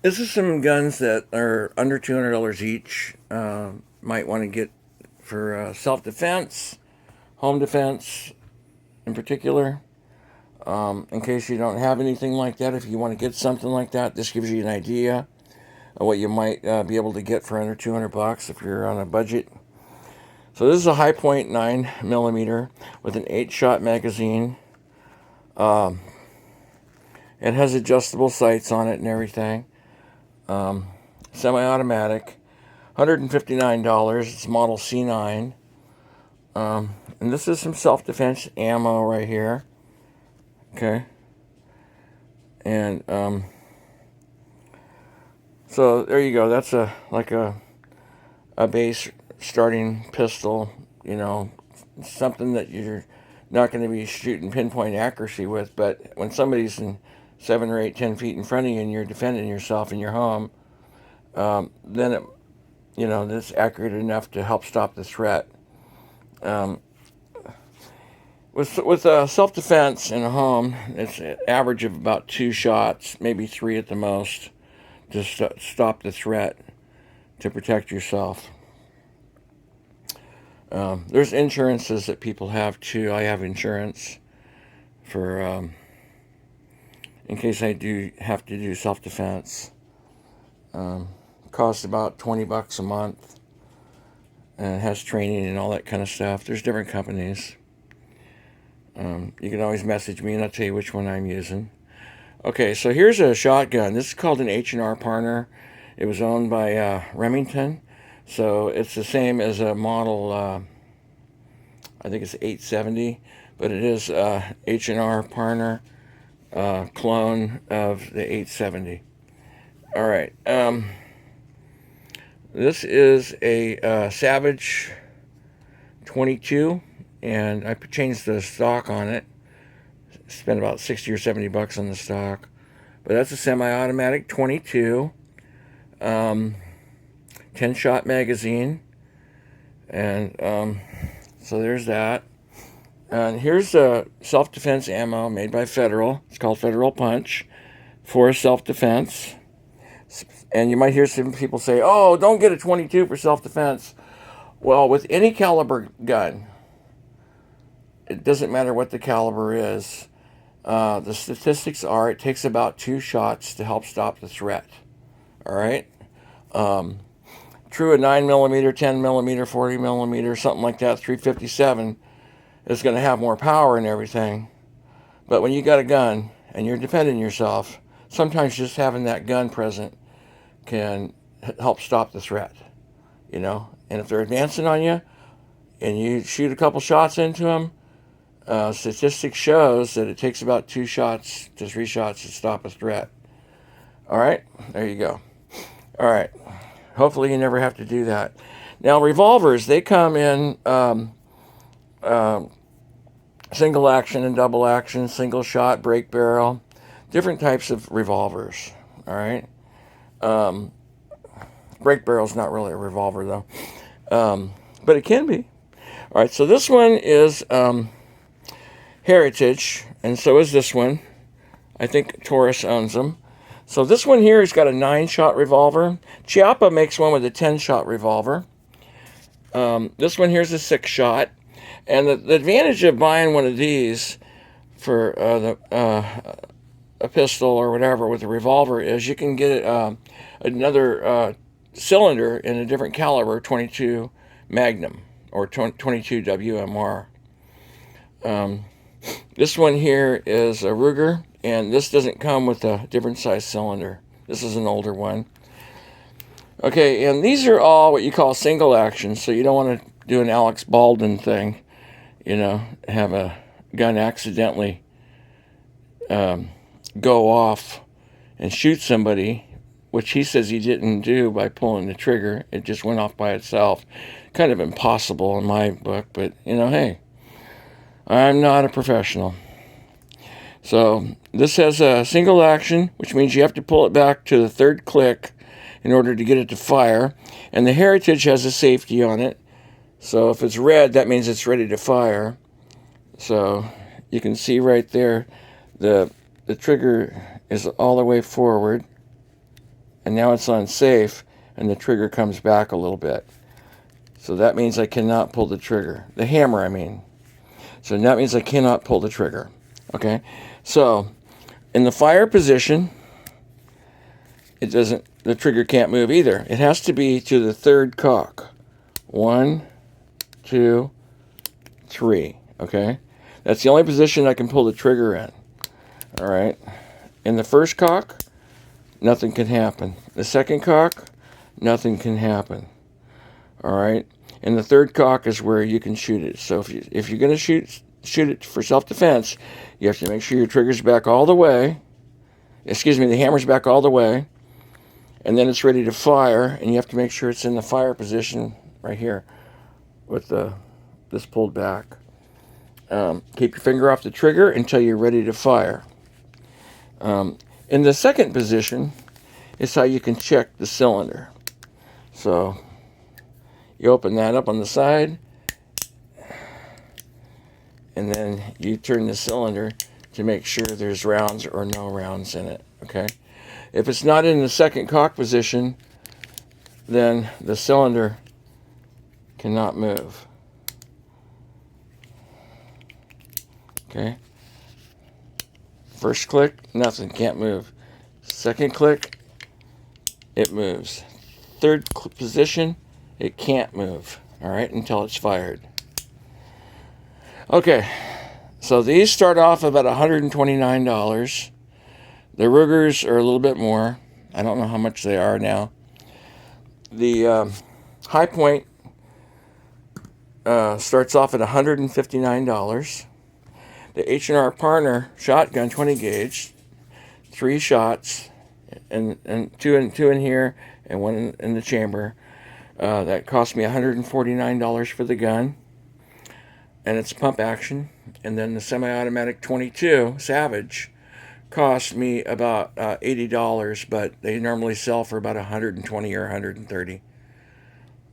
This is some guns that are under $200 each. Might want to get for self defense, home defense in particular. In case you don't have anything like that, if you want to get something like that, this gives you an idea of what you might be able to get for under $200 if you're on a budget. So this is a High Point 9mm with an 8-shot magazine. Um, it has adjustable sights on it and everything. Um, Semi-automatic, $159. It's model C9. And this is some self-defense ammo right here. Okay. And so there you go. That's a base starting pistol. You know, something that you're not going to be shooting pinpoint accuracy with. But when somebody's in 7 or 8, 10 feet in front of you and you're defending yourself in your home, then that's accurate enough to help stop the threat. Um, with self defense in a home, it's an average of about 2 shots, maybe 3 at the most, to stop the threat to protect yourself. There's insurances that people have too. I have insurance for in case I do have to do self defense. Costs about $20 a month, and it has training and all that kind of stuff. There's different companies. You can always message me and I'll tell you which one I'm using. Okay, so here's a shotgun. This is called an H&R Parner. It was owned by Remington. So it's the same as a model, I think it's 870, but it is H&R Parner clone of the 870. All right. This is a Savage 22, and I changed the stock on it. Spent about 60 or $70 on the stock. But that's a semi-automatic 22, 10-shot magazine, and so there's that. And here's self-defense ammo made by Federal. It's called Federal Punch for self-defense. And you might hear some people say, "Oh, don't get a 22 for self-defense." Well, with any caliber gun, it doesn't matter what the caliber is. The statistics are it takes about 2 shots to help stop the threat. All right. Um, True, a 9mm, 10mm, 40mm, something like that, 357 is going to have more power and everything. But when you got a gun and you're defending yourself, sometimes just having that gun present can help stop the threat. And if they're advancing on you and you shoot a couple shots into them, statistics shows that it takes about 2 shots to 3 shots to stop a threat. All right, there you go. All right, hopefully you never have to do that. Now revolvers, they come in uh, single action and double action, single shot, break barrel, different types of revolvers. All right, um, break barrel is not really a revolver though, but it can be. All right, so this one is Heritage, and so is this one. I think Taurus owns them. So this one here has got a 9-shot revolver. Chiappa makes one with a 10-shot revolver. This one here is a 6-shot. And the advantage of buying one of these for a pistol or whatever with a revolver is you can get another cylinder in a different caliber, 22 Magnum or 22 WMR. This one here is a Ruger, and this doesn't come with a different size cylinder. This is an older one. Okay, and these are all what you call single action, so you don't want to do an Alex Baldwin thing, have a gun accidentally go off and shoot somebody, which he says he didn't do by pulling the trigger. It just went off by itself. Kind of impossible in my book, but hey, I'm not a professional. So this has a single action, which means you have to pull it back to the third click in order to get it to fire. And the Heritage has a safety on it. So if it's red, that means it's ready to fire. So you can see right there, the trigger is all the way forward. and now it's unsafe, and the trigger comes back a little bit. So that means I cannot pull the trigger. The hammer, I mean. So that means I cannot pull the trigger. Okay? So, in the fire position, the trigger can't move either. It has to be to the third cock. 1, 2, 3. Okay? That's the only position I can pull the trigger in. All right? In the first cock, nothing can happen. The second cock, nothing can happen. All right? And the third cock is where you can shoot it. So if you're going to shoot it for self-defense, you have to make sure your trigger's back all the way. The hammer's back all the way. And then it's ready to fire, and you have to make sure it's in the fire position right here with this pulled back. Keep your finger off the trigger until you're ready to fire. In the second position is how you can check the cylinder. So you open that up on the side, and then you turn the cylinder to make sure there's rounds or no rounds in it, okay? If it's not in the second cock position, then the cylinder cannot move. Okay? First click, nothing, can't move. Second click, it moves. Third position, it can't move, all right, until it's fired. Okay, so these start off about $129. The Rugers are a little bit more. I don't know how much they are now. The High Point starts off at $159. The H&R Partner shotgun 20 gauge, 3 shots, and two in here and one in the chamber. That cost me $149 for the gun, and it's pump action. And then the semi-automatic 22 Savage cost me about $80, but they normally sell for about $120 or $130.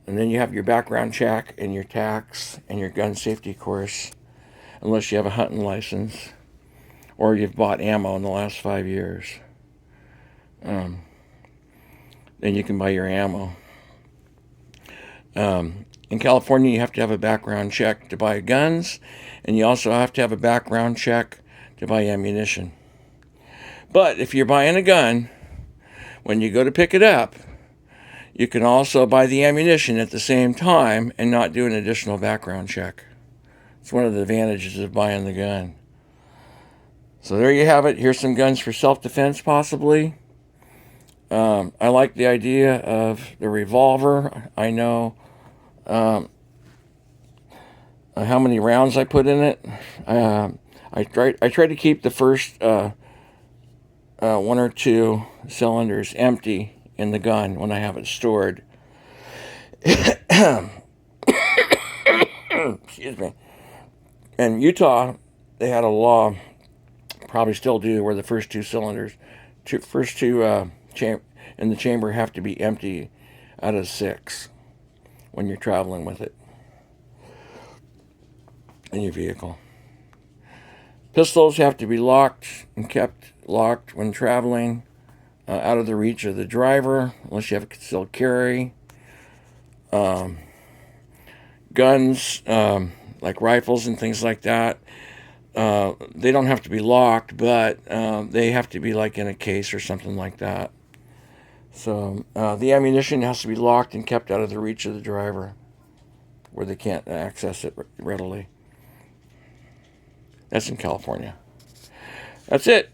And then you have your background check and your tax and your gun safety course, unless you have a hunting license or you've bought ammo in the last 5 years. Then you can buy your ammo. In California, you have to have a background check to buy guns, and you also have to have a background check to buy ammunition. But if you're buying a gun, when you go to pick it up, you can also buy the ammunition at the same time and not do an additional background check. It's one of the advantages of buying the gun. So there you have it. Here's some guns for self-defense, possibly. I like the idea of the revolver. I know how many rounds I put in it. I try to keep the first 1 or 2 cylinders empty in the gun when I have it stored. Excuse me. In Utah, they had a law, probably still do, where the first 2 cylinders, first two in the chamber have to be empty out of 6 when you're traveling with it in your vehicle. Pistols have to be locked and kept locked when traveling, out of the reach of the driver, unless you have a concealed carry. Guns, like rifles and things like that, they don't have to be locked, but they have to be like in a case or something like that. So the ammunition has to be locked and kept out of the reach of the driver, where they can't access it readily. That's in California. That's it.